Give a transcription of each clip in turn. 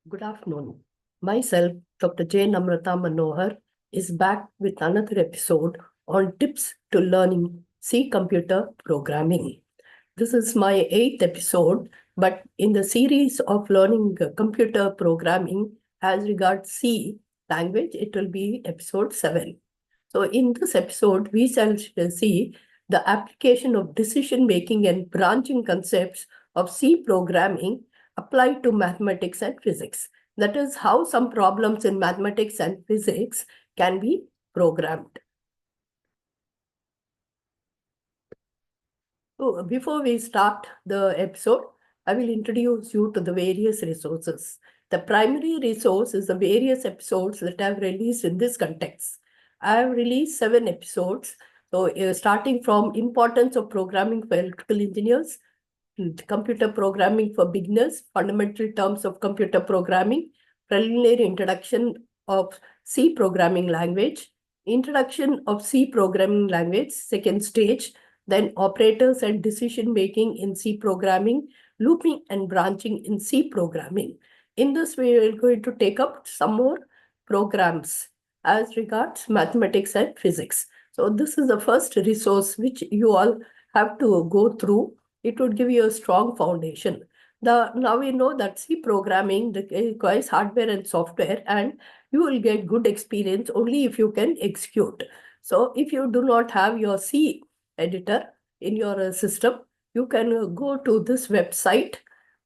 Good afternoon. Myself, Dr. J. Namrata Manohar, is back with another episode on tips to learning C computer programming. This is my 8th episode, but in the series of learning computer programming as regards C language, it will be episode 7. So in this episode, we shall see the application of decision making and branching concepts of C programming applied to mathematics and physics. That is how some problems in mathematics and physics can be programmed. So before we start the episode, I will introduce you to the various resources. The primary resource is the various episodes that I have released in this context. I have released 7 episodes. So starting from importance of programming for electrical engineers, computer programming for beginners, fundamental terms of computer programming, preliminary introduction of C programming language, introduction of C programming language, second stage, then operators and decision making in C programming, looping and branching in C programming. In this way, we are going to take up some more programs as regards mathematics and physics. So this is the first resource which you all have to go through. It would give you a strong foundation. Now we know that C programming requires hardware and software, and you will get good experience only if you can execute. So if you do not have your C editor in your system, you can go to this website,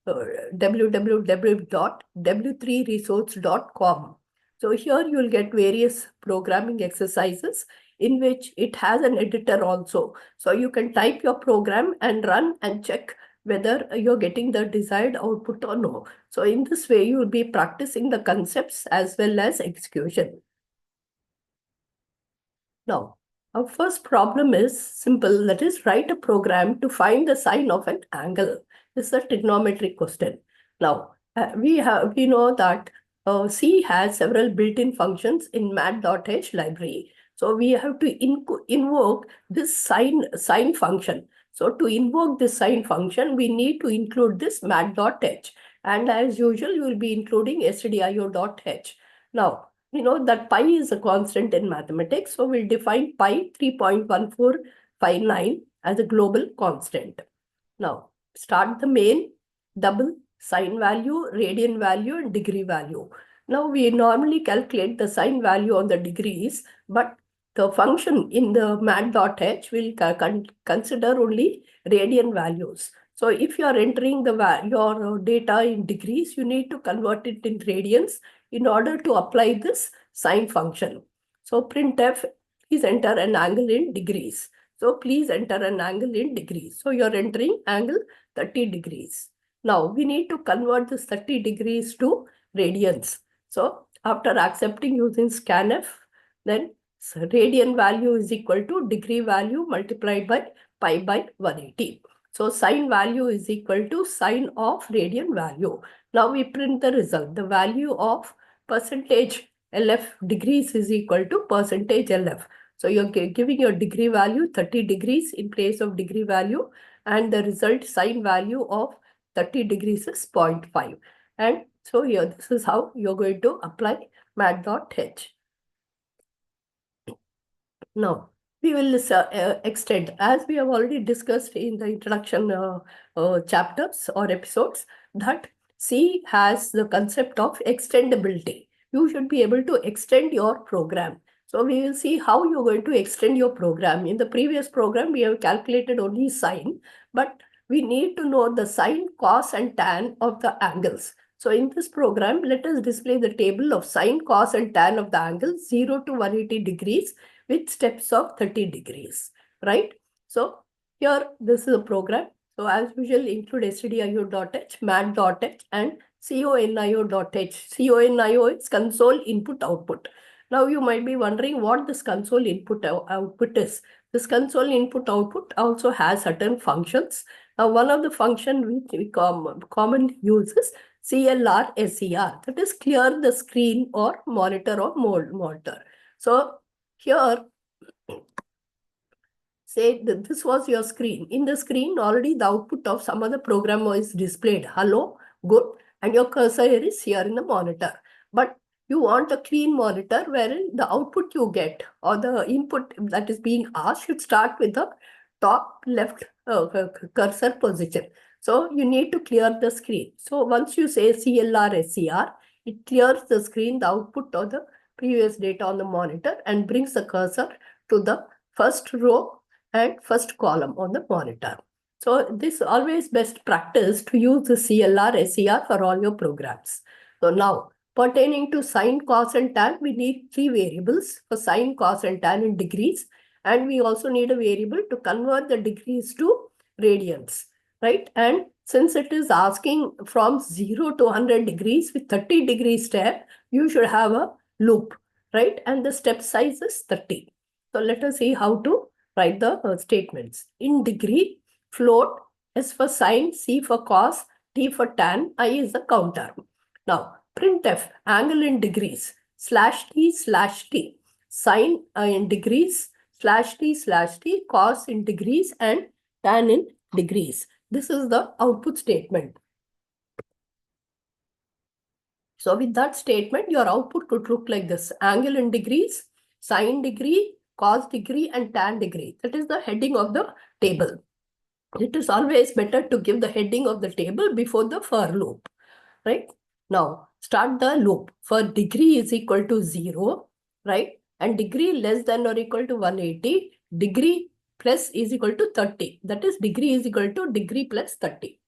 www.w3resource.com. So here you will get various programming exercises in which it has an editor also. So you can type your program and run and check whether you're getting the desired output or no. So in this way, you will be practicing the concepts as well as execution. Now, our first problem is simple, that is, write a program to find the sine of an angle. This is a trigonometric question. Now, we know that C has several built-in functions in mat.h library. So we have to invoke this sine function. So to invoke this sine function, we need to include this mat.h. And as usual, you will be including stdio.h. Now, we know that pi is a constant in mathematics, so we'll define pi 3.1459 as a global constant. Now, start the main, double sine value, radian value, and degree value. Now, we normally calculate the sine value on the degrees, but the function in the mat.h will consider only radian values. So if you are entering your data in degrees, you need to convert it in radians in order to apply this sine function. So printf, please enter an angle in degrees. So please enter an angle in degrees. So you're entering angle 30 degrees. Now we need to convert this 30 degrees to radians. So after accepting using scanf, then radian value is equal to degree value multiplied by pi by 180. So sine value is equal to sine of radian value. Now we print the result. The value of percentage LF degrees is equal to percentage LF. So you're giving your degree value 30 degrees in place of degree value, and the result sine value of 30 degrees is 0.5. And so here, this is how you're going to apply mat.h. Now, we will extend, as we have already discussed in the introduction chapters or episodes, that C has the concept of extendability. You should be able to extend your program. So we will see how you're going to extend your program. In the previous program, we have calculated only sine, but we need to know the sine, cos, and tan of the angles. So in this program, let us display the table of sine, cos, and tan of the angle 0 to 180 degrees with steps of 30 degrees, right? So here, this is a program. So as usual, include stdio.h, mat.h, and conio.h. Conio is console input output. Now you might be wondering what this console input output is. This console input output also has certain functions. Now one of the function which we commonly use is CLR SCR, that is clear the screen or monitor or monitor. So here, say that this was your screen. In the screen, already the output of some other program was displayed. Hello, good, and your cursor is here in the monitor. But you want a clean monitor wherein the output you get or the input that is being asked should start with the top left cursor position. So you need to clear the screen. So once you say CLR SCR, it clears the screen, the output of the previous data on the monitor, and brings the cursor to the first row and first column on the monitor. So this is always best practice to use the CLR SCR for all your programs. So now, pertaining to sine, cos, and tan, we need three variables for sine, cos, and tan in degrees. And we also need a variable to convert the degrees to radians, right? And since it is asking from 0 to 100 degrees with 30 degree step, you should have a loop, right? And the step size is 30. So let us see how to write the statements. In degree, float, S for sine, C for cos, T for tan, I is the counter. Now, printf, angle in degrees, /t, sine in degrees, /t, cos in degrees, and tan in degrees. This is the output statement. So with that statement, your output could look like this: angle in degrees, sine degree, cos degree, and tan degree. That is the heading of the table. It is always better to give the heading of the table before the for loop, right? Now, start the loop. For degree is equal to 0, right? And degree less than or equal to 180, degree plus is equal to 30. That is, degree is equal to degree plus 30.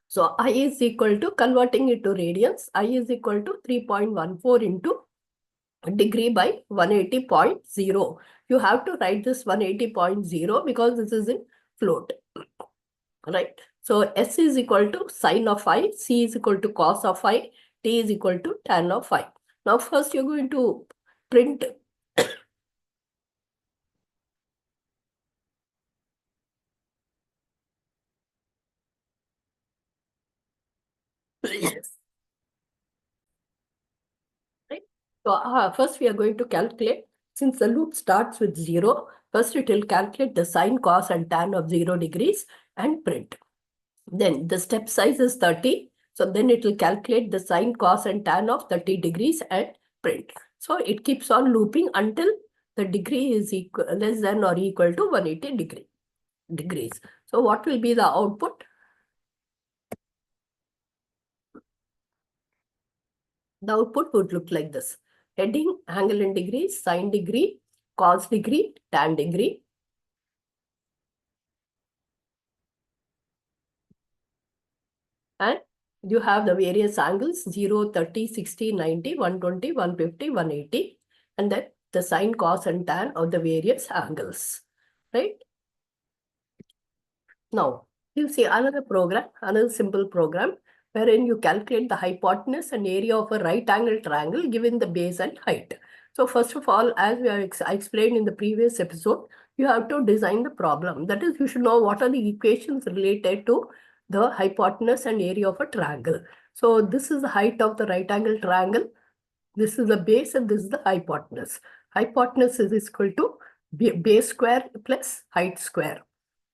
So, I is equal to, converting it to radians, I is equal to 3.14 into degree by 180.0. You have to write this 180.0 because this is in float, right? So S is equal to sine of phi, C is equal to cos of phi, T is equal to tan of phi. Now first you're going to print right? So first we are going to calculate, since the loop starts with 0, first it will calculate the sine, cos, and tan of 0 degrees and print. Then the step size is 30. So then it will calculate the sine, cos, and tan of 30 degrees and print. So it keeps on looping until the degree is equal, less than or equal to 180 degrees. So what will be the output? The output would look like this. Heading, angle in degrees, sine degree, cos degree, tan degree. And you have the various angles 0, 30, 60, 90, 120, 150, 180. And then the sine, cos, and tan of the various angles, right? Now, you see another program, another simple program, wherein you calculate the hypotenuse and area of a right angle triangle given the base and height. So first of all, as we have explained in the previous episode, you have to design the problem. That is, you should know what are the equations related to the hypotenuse and area of a triangle. So this is the height of the right angle triangle. This is the base and this is the hypotenuse. Hypotenuse is equal to base square plus height square,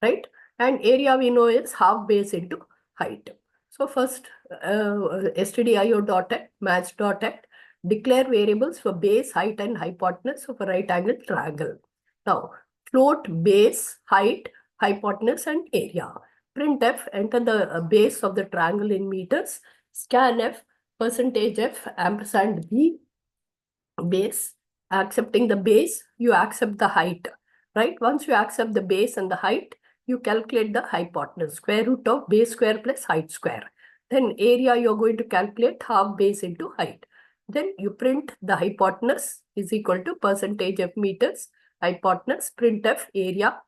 right? And area we know is half base into height. So first, stdio.act, match.act, declare variables for base, height, and hypotenuse of a right angle triangle. Now, float base, height, hypotenuse, and area. Printf, enter the base of the triangle in meters. Scanf, %f, ampersand b, base. Accepting the base, you accept the height, right? Once you accept the base and the height, you calculate the hypotenuse, square root of base square plus height square. Then area, you're going to calculate half base into height. Then you print the hypotenuse is equal to % of meters, hypotenuse, printf area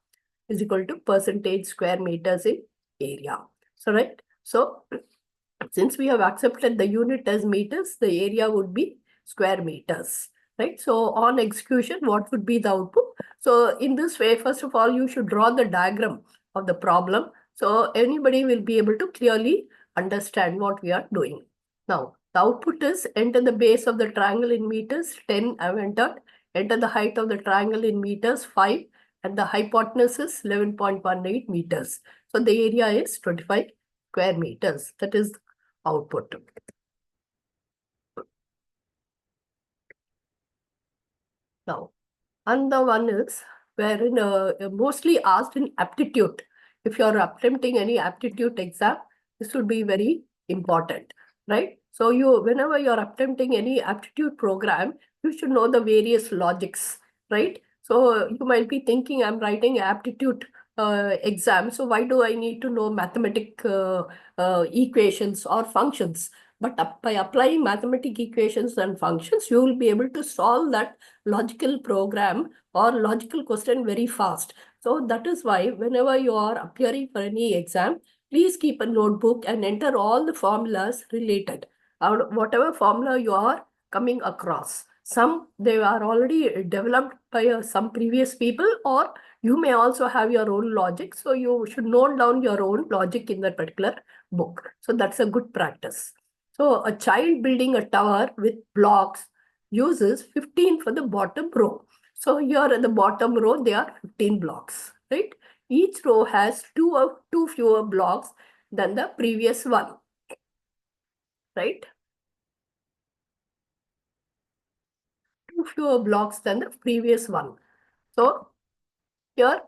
is equal to % square meters in area. So, right? So, since we have accepted the unit as meters, the area would be square meters, right? So on execution, what would be the output? So in this way, first of all, you should draw the diagram of the problem. So anybody will be able to clearly understand what we are doing. Now, the output is enter the base of the triangle in meters, 10 I have entered, enter the height of the triangle in meters, 5, and the hypotenuse is 11.18 meters. So the area is 25 square meters. That is output. Now, another one is wherein mostly asked in aptitude. If you are attempting any aptitude exam, this would be very important, right? So whenever you are attempting any aptitude program, you should know the various logics, right? So you might be thinking, I'm writing aptitude exam, so why do I need to know mathematic equations or functions? But by applying mathematic equations and functions, you will be able to solve that logical program or logical question very fast. So that is why whenever you are appearing for any exam, please keep a notebook and enter all the formulas related. Whatever formula you are coming across. Some, they are already developed by some previous people, or you may also have your own logic. So you should note down your own logic in that particular book. So that's a good practice. So a child building a tower with blocks uses 15 for the bottom row. So here at the bottom row, there are 15 blocks, right? Each row has two fewer blocks than the previous one, right? Two fewer blocks than the previous one. So here,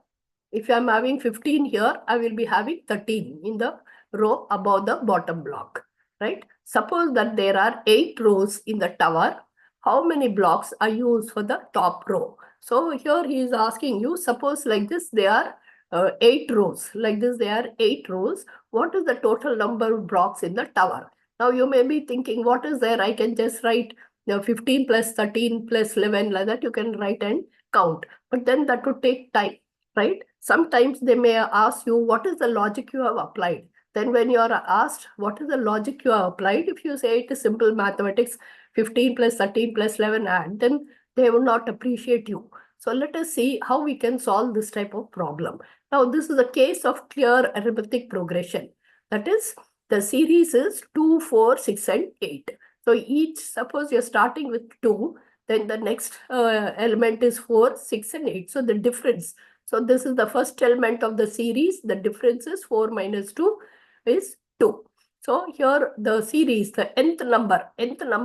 if I'm having 15 here, I will be having 13 in the row above the bottom block, right? Suppose that there are 8 rows in the tower. How many blocks are used for the top row? So here he is asking you, suppose like this, there are 8 rows. Like this, there are 8 rows. What is the total number of blocks in the tower? Now you may be thinking, what is there? I can just write 15 plus 13 plus 11, like that you can write and count. But then that would take time, right? Sometimes they may ask you, what is the logic you have applied? Then when you are asked, what is the logic you have applied? If you say it is simple mathematics, 15 plus 13 plus 11 add, then they will not appreciate you. So let us see how we can solve this type of problem. Now, this is a case of clear arithmetic progression. That is, the series is 2, 4, 6, and 8. So each, suppose you're starting with 2, then the next element is 4, 6, and 8. So the difference. So this is the first element of the series. The difference is 4 minus 2 is 2. So here the series, the nth number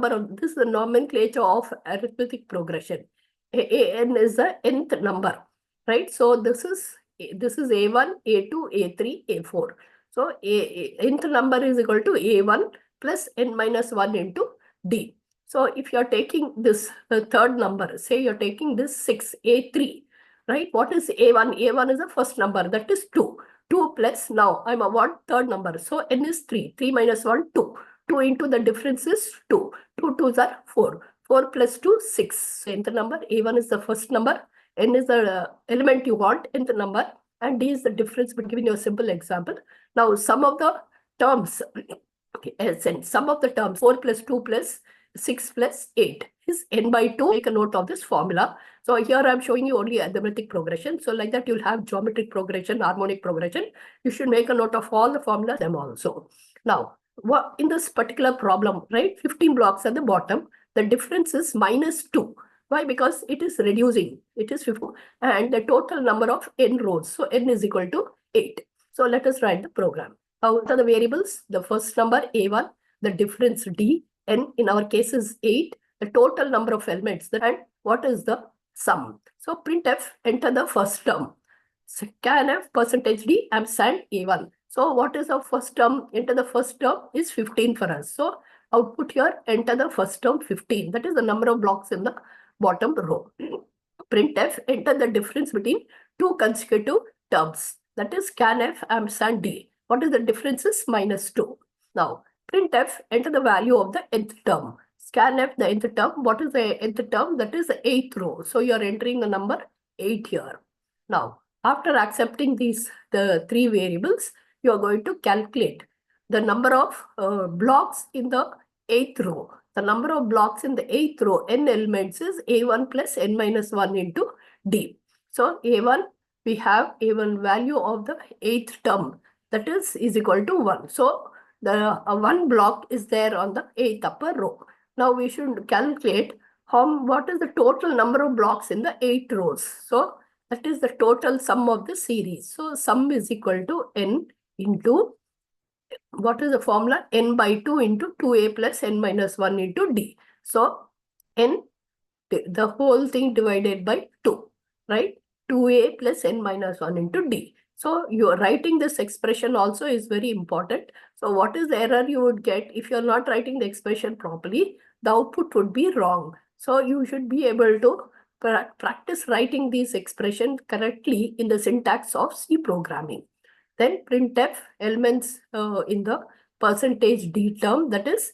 of, this is the nomenclature of arithmetic progression. N is the nth number, right? So this is A1, A2, A3, A4. So nth number is equal to A1 plus n minus 1 into D. So if you're taking this third number, say you're taking this 6, A3, right? What is A1? A1 is the first number, that is 2. 2 plus, now I'm a third number. So n is 3. 3 minus 1, 2. 2 into the difference is 2. 2 2s are 4. 4 plus 2, 6. So nth number, A1 is the first number. N is the element you want, nth number. And D is the difference, but giving you a simple example. Now, some of the terms, sum of the terms, 4 plus 2 plus 6 plus 8 is n by 2. Make a note of this formula. So here I'm showing you only arithmetic progression. So like that, you'll have geometric progression, harmonic progression. You should make a note of all the formulas, them also. Now, what in this particular problem, right? 15 blocks at the bottom. The difference is minus 2. Why? Because it is reducing. It is 15. And the total number of n rows. So n is equal to 8. So let us write the program. What are the variables? The first number A1, the difference D, n in our case is 8, the total number of elements, and what is the sum? So printf, enter the first term. Scanf percentage D ampersand A1. So what is the first term? Enter the first term is 15 for us. So output here, enter the first term 15. That is the number of blocks in the bottom row. Printf, enter the difference between two consecutive terms. That is scanf ampersand D. What is the difference is minus 2. Now, printf, enter the value of the nth term. Scanf, the nth term. What is the nth term? That is the 8th row. So you are entering the number 8 here. Now, after accepting the three variables, you are going to calculate the number of blocks in the 8th row. The number of blocks in the 8th row, n elements, is A1 plus n minus 1 into D. So A1, we have A1 value of the 8th term, that is equal to 1. So the one block is there on the 8th upper row. Now we should calculate what is the total number of blocks in the 8 rows. So that is the total sum of the series. So sum is equal to n into what is the formula? N by 2 into 2a plus n minus 1 into d. So n, the whole thing divided by 2, right? 2a plus n minus 1 into d. So you are writing this expression also is very important. So what is the error you would get if you're not writing the expression properly? The output would be wrong. So you should be able to practice writing these expressions correctly in the syntax of C programming. Then printf elements in the percentage d term, that is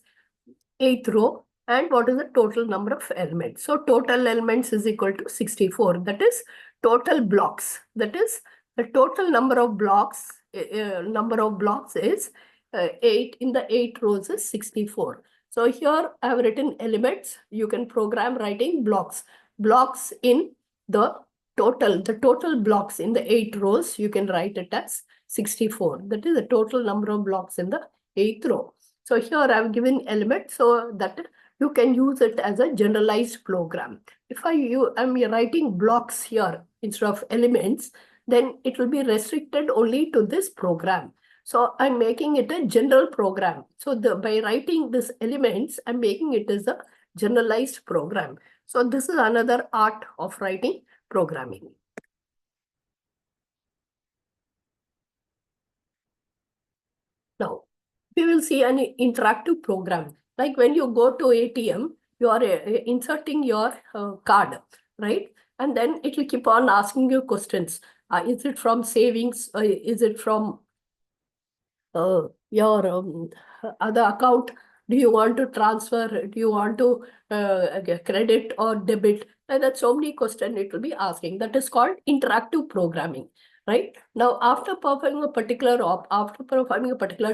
8th row, and what is the total number of elements. So total elements is equal to 64. That is total blocks. That is the total number of blocks. Is 8. In the 8 rows is 64. So here I have written elements. You can program writing blocks. Blocks in the total blocks in the 8 rows, you can write it as 64. That is the total number of blocks in the 8th row. So here I have given element so that you can use it as a generalized program. If I'm writing blocks here instead of elements, then it will be restricted only to this program. So I'm making it a general program. So by writing these elements, I'm making it as a generalized program. So this is another art of writing programming. Now, we will see an interactive program. Like when you go to ATM, you are inserting your card, right? And then it will keep on asking you questions. Is it from savings? Is it from your other account? Do you want to transfer? Do you want to credit or debit? And that's so many questions it will be asking. That is called interactive programming, right? Now, after performing a particular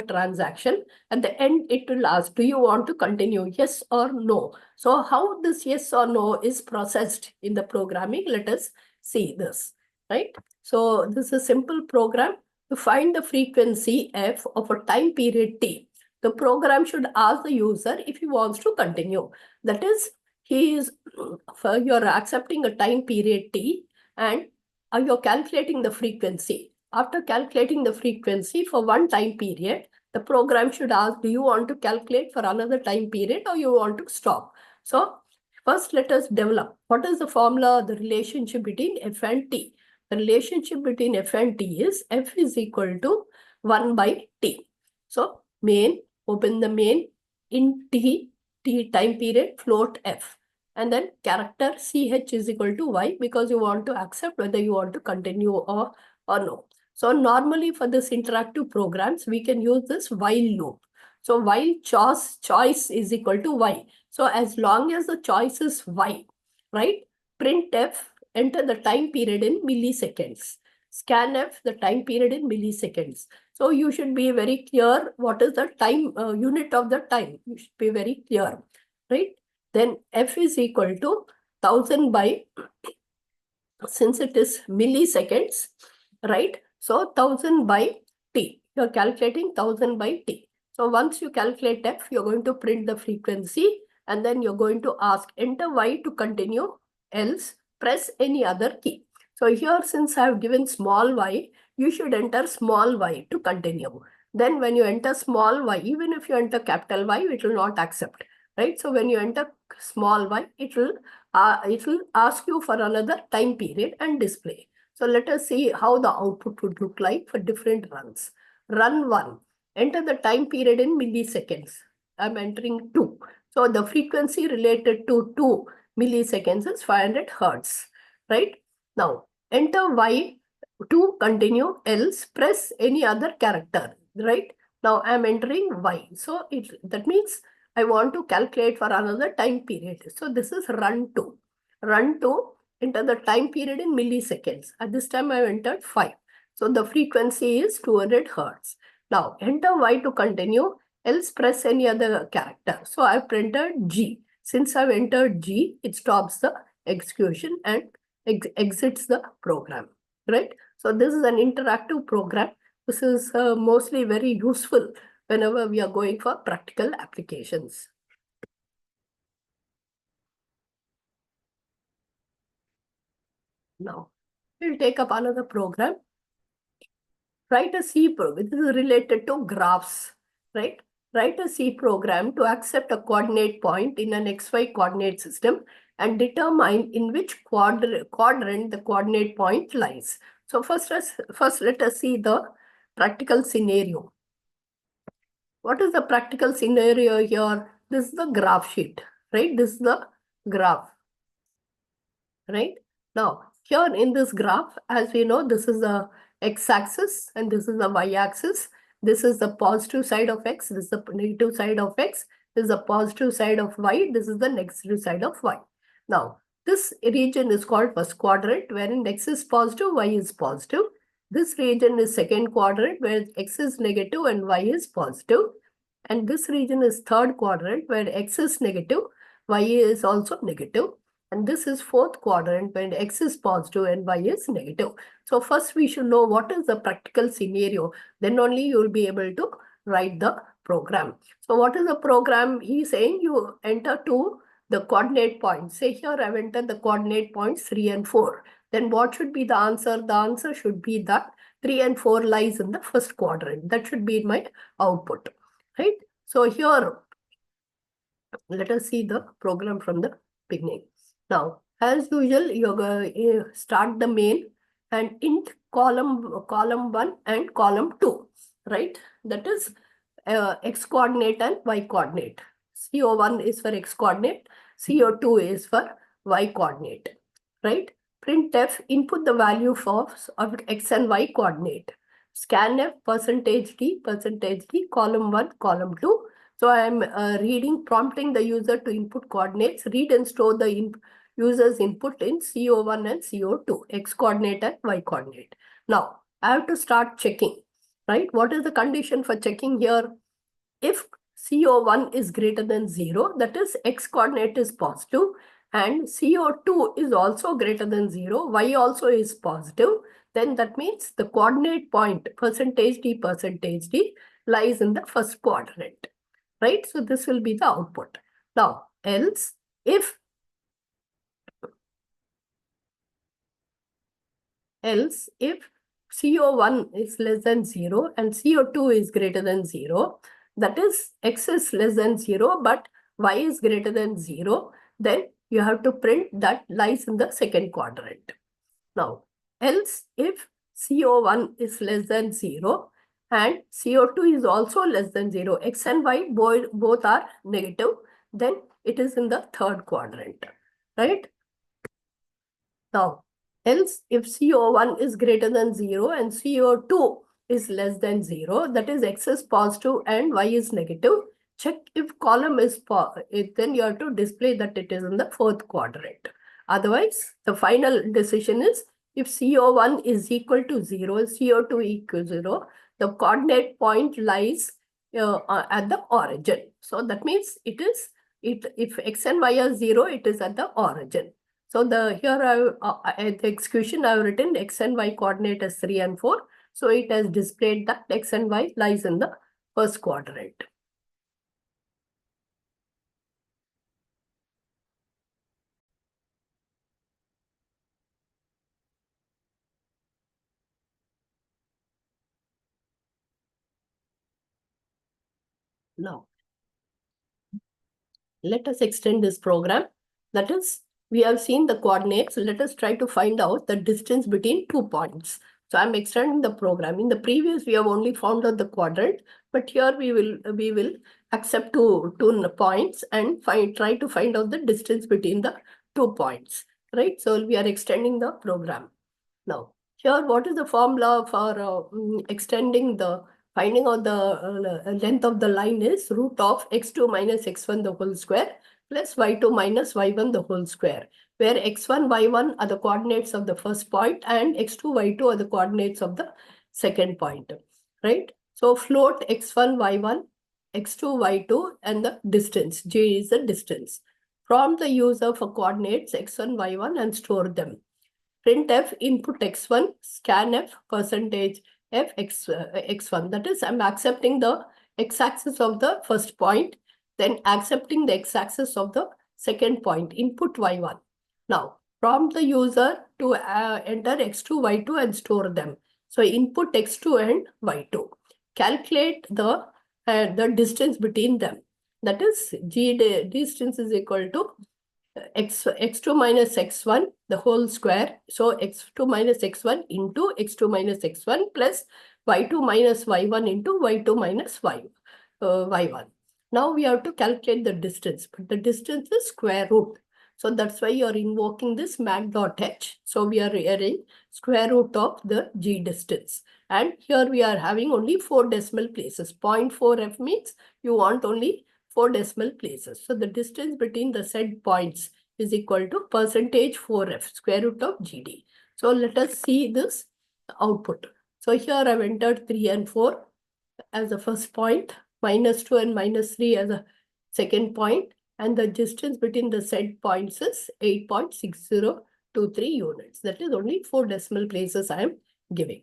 transaction, at the end it will ask, do you want to continue? Yes or no. So how this yes or no is processed in the programming? Let us see this, right? So this is a simple program. To find the frequency f of a time period t, the program should ask the user if he wants to continue. That is, you're accepting a time period t and you're calculating the frequency. After calculating the frequency for one time period, the program should ask, do you want to calculate for another time period or you want to stop? So first let us develop. What is the formula, the relationship between f and t? The relationship between f and t is f is equal to 1 by t. So main, open the main, in t time period, float f. And then character ch is equal to y, because you want to accept whether you want to continue or no. So normally for this interactive programs, we can use this while loop. So while choice is equal to y. So as long as the choice is y, right? Printf, enter the time period in milliseconds. Scanf, the time period in milliseconds. So you should be very clear what is the time unit of the time. You should be very clear, right? Then f is equal to 1000 by, since it is milliseconds, right? So 1000 by t. You're calculating 1000 by t. So once you calculate f, you're going to print the frequency and then you're going to ask enter y to continue, else press any other key. So here, since I have given small y, you should enter small y to continue. Then when you enter small y, even if you enter capital Y, it will not accept, right? So when you enter small y, it will ask you for another time period and display. So let us see how the output would look like for different runs. Run 1, enter the time period in milliseconds. I'm entering 2. So the frequency related to 2 milliseconds is 500 hertz, right? Now enter y to continue, else press any other character, right? Now I'm entering y. So that means I want to calculate for another time period. So this is run 2. Run 2, enter the time period in milliseconds. At this time I have entered 5. So the frequency is 200 hertz. Now enter y to continue, else press any other character. So I've printed G. Since I've entered G, it stops the execution and exits the program, right? So this is an interactive program. This is mostly very useful whenever we are going for practical applications. Now, we'll take up another program. Write a C program. This is related to graphs. right? Write a C program to accept a coordinate point in an XY coordinate system and determine in which quadrant the coordinate point lies. So first let us see the practical scenario. What is the practical scenario here? This is the graph sheet, right? This is the graph, right? Now, here in this graph, as we know, this is the x-axis and this is the y-axis. This is the positive side of x, this is the negative side of x, this is the positive side of y, this is the negative side of y. Now, this region is called first quadrant, wherein x is positive, y is positive. This region is second quadrant, where x is negative and y is positive. And this region is third quadrant, where x is negative, y is also negative. And this is fourth quadrant when x is positive and y is negative. So first we should know what is the practical scenario. Then only you will be able to write the program. So what is the program? He is saying you enter to the coordinate points. Say here I have entered the coordinate points 3 and 4. Then what should be the answer? The answer should be that 3 and 4 lies in the first quadrant. That should be my output, right? So here, let us see the program from the beginning. Now, as usual, you're going to start the main and int column 1 and column 2, right? That is x coordinate and y coordinate. CO1 is for x coordinate, CO2 is for y coordinate, right? Printf, input the value of x and y coordinate. Scanf, %d, column 1, column 2. So I am prompting the user to input coordinates, read and store the user's input in CO1 and CO2, x coordinate and y coordinate. Now, I have to start checking, right? What is the condition for checking here? If CO1 is greater than 0, that is x coordinate is positive, and CO2 is also greater than 0, y also is positive, then that means the coordinate point %d lies in the first quadrant, right? So this will be the output. Now, else if CO1 is less than 0 and CO2 is greater than 0, that is x is less than 0 but y is greater than 0, then you have to print that lies in the second quadrant. Now, else if CO1 is less than 0 and CO2 is also less than 0, x and y both are negative, then it is in the third quadrant, right? Now, else if CO1 is greater than 0 and CO2 is less than 0, that is x is positive and y is negative, check if column is positive, then you have to display that it is in the fourth quadrant. Otherwise, the final decision is if CO1 is equal to 0, CO2 equals 0, the coordinate point lies at the origin. So that means if x and y are 0, it is at the origin. So here the execution I have written x and y coordinate as 3 and 4. So it has displayed that x and y lies in the first quadrant. Now, let us extend this program. That is, we have seen the coordinates. Let us try to find out the distance between 2 points. So I'm extending the program. In the previous, we have only found out the quadrant, but here we will accept two points and try to find out the distance between the 2 points, right? So we are extending the program. Now, here, what is the formula for extending the finding out the length of the line is root of x2 minus x1 the whole square plus y2 minus y1 the whole square, where x1, y1 are the coordinates of the first point and x2, y2 are the coordinates of the second point, right? So float x1, y1, x2, y2 and the distance, j is the distance. Prompt the user for coordinates x1, y1 and store them. Printf input x1, scanf %f x1. That is, I'm accepting the x-axis of the first point, then accepting the x-axis of the second point, input y1. Now, prompt the user to enter x2, y2 and store them. So, input x2 and y2. Calculate the and the distance between them. That is distance is equal to x2 minus x1 the whole square. So x2 minus x1 into x2 minus x1 plus y2 minus y1 into y2 minus y1. Now we have to calculate the distance, but the distance is square root. So that's why you are invoking this mat.h. So we are rearranging square root of the g distance. And here we are having only 4 decimal places. 0.4f means you want only 4 decimal places. So the distance between the said points is equal to percentage 4f, square root of gd. So let us see this output. So here I've entered 3 and 4 as the first point, minus 2 and minus 3 as a second point, and the distance between the said points is 8.6023 units. That is only 4 decimal places I am giving.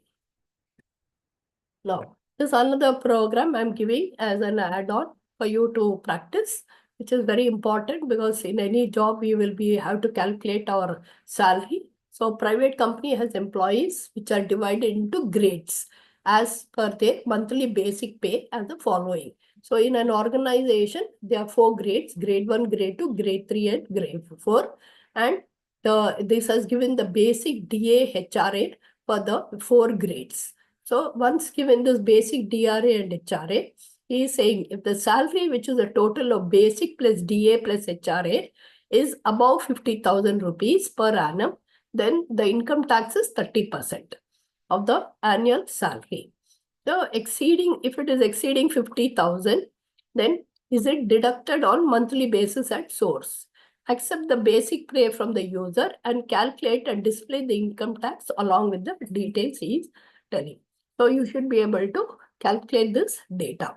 Now, this another program I'm giving as an add-on for you to practice, which is very important because in any job we will have to calculate our salary. So private company has employees which are divided into grades as per their monthly basic pay as the following. So in an organization, there are 4 grades: grade 1, grade 2, grade 3, and grade 4. And this has given the basic DA HRA for the 4 grades. So once given this basic DRA and HRA, he is saying if the salary, which is a total of basic plus DA plus HRA, is above 50,000 rupees per annum, then the income tax is 30% of the annual salary. So if it is exceeding 50,000, then is it deducted on monthly basis at source? Accept the basic pay from the user and calculate and display the income tax along with the details he is telling. So you should be able to calculate this data.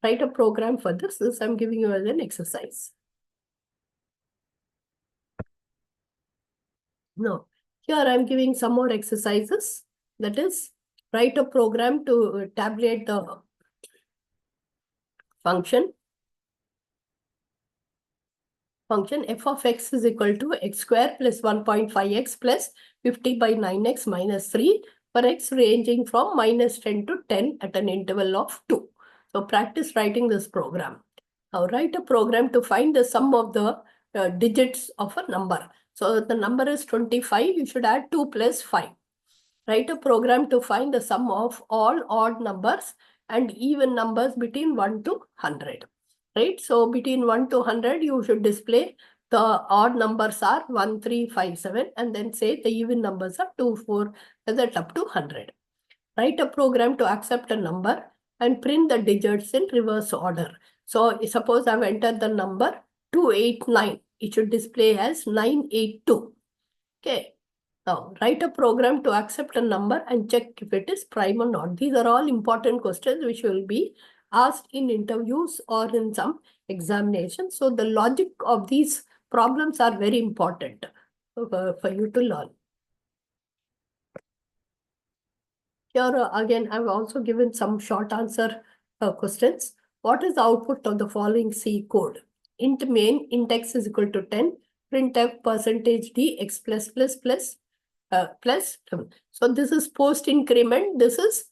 Write a program for this. This I'm giving you as an exercise. No, here I'm giving some more exercises. That is, write a program to tabulate the function f of x is equal to x square plus 1.5x plus 50 by 9x minus 3 for x ranging from minus 10 to 10 at an interval of 2. So practice writing this program. Now write a program to find the sum of the digits of a number. So the number is 25, you should add 2 plus 5. Write a program to find the sum of all odd numbers and even numbers between 1 to 100. Right? So between 1 to 100, you should display the odd numbers are 1, 3, 5, 7, and then say the even numbers are 2, 4, and that up to 100. Write a program to accept a number and print the digits in reverse order. So suppose I've entered the number 289. It should display as 982. Okay. Now, write a program to accept a number and check if it is prime or not. These are all important questions which will be asked in interviews or in some examinations. So the logic of these problems are very important for you to learn. Here again, I've also given some short answer questions. What is the output of the following C code? Int main, int x is equal to 10, printf percentage d x plus plus plus plus. So this is post increment. This is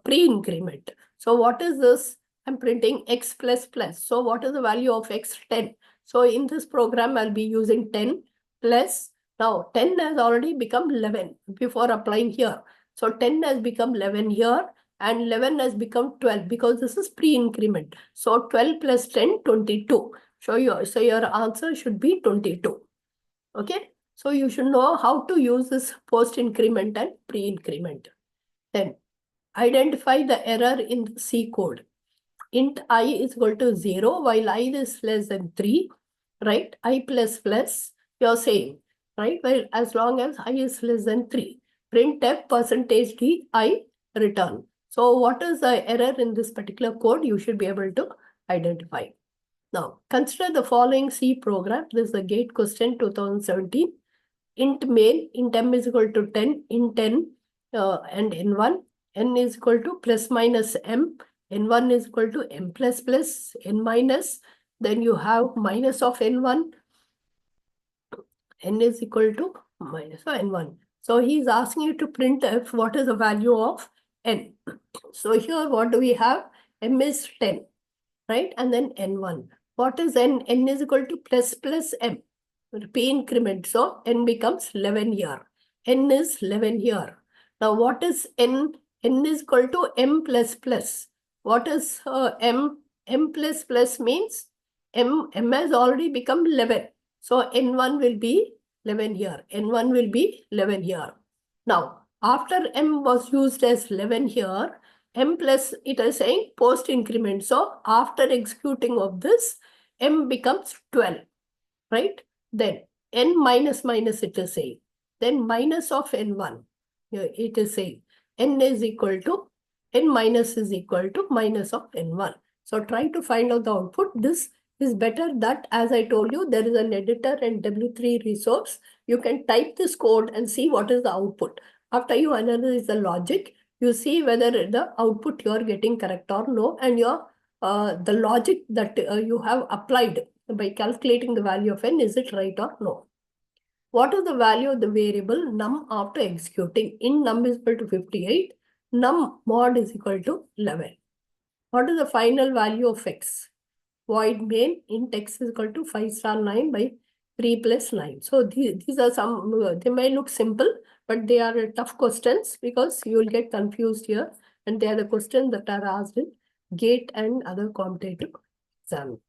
pre-increment. So what is this? I'm printing x plus plus. So what is the value of x? 10. So in this program, I'll be using 10 plus. Now 10 has already become 11 before applying here. So 10 has become 11 here and 11 has become 12 because this is pre-increment. So 12 plus 10, 22. So your answer should be 22. Okay. So you should know how to use this post-increment and pre-increment. Then identify the error in the C code. Int I is equal to 0 while I is less than 3, right? I plus plus, you're saying, right? Well, as long as I is less than 3. Printf percentage d I return. So what is the error in this particular code? You should be able to identify. Now, consider the following C program. This is the GATE question 2017. Int main, int m is equal to 10, int n and n1. N is equal to plus minus m. N1 is equal to m plus plus n minus. Then you have minus of n1. N is equal to minus of n1. So he is asking you to print f what is the value of n. So here what do we have? M is 10. right? And then n1. What is n? N is equal to plus m. P increment. So n becomes 11 here. N is 11 here. Now what is n? N is equal to m plus plus. What is m? M plus plus means m has already become 11. So n1 will be 11 here. N1 will be 11 here. Now, after m was used as 11 here, m plus, it is saying post increment. So after executing of this, m becomes 12, right? Then n minus minus it is saying. Then minus of n1, it is saying n is equal to, n minus is equal to minus of n1. So try to find out the output. This is better that, as I told you, there is an editor and W3 resource. You can type this code and see what is the output. After you analyze the logic, you see whether the output you are getting correct or no, and your the logic that you have applied by calculating the value of n, is it right or no? What is the value of the variable num after executing? In num is equal to 58, num mod is equal to 11. What is the final value of x? Void main int x is equal to 5 star 9 by 3 plus 9. So these are some, they may look simple, but they are tough questions because you will get confused here. And they are the questions that are asked in GATE and other competitive exams.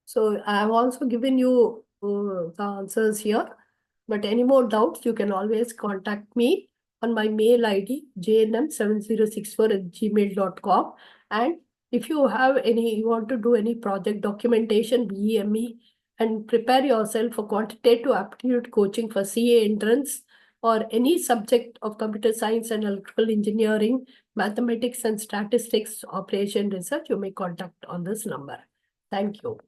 So I have also given you the answers here. But any more doubts, you can always contact me on my mail ID, jnm7064@gmail.com. And if you have any, you want to do any project documentation, BEME, and prepare yourself for quantitative aptitude coaching for CA entrance or any subject of computer science and electrical engineering, mathematics and statistics, operation research, you may contact on this number. Thank you.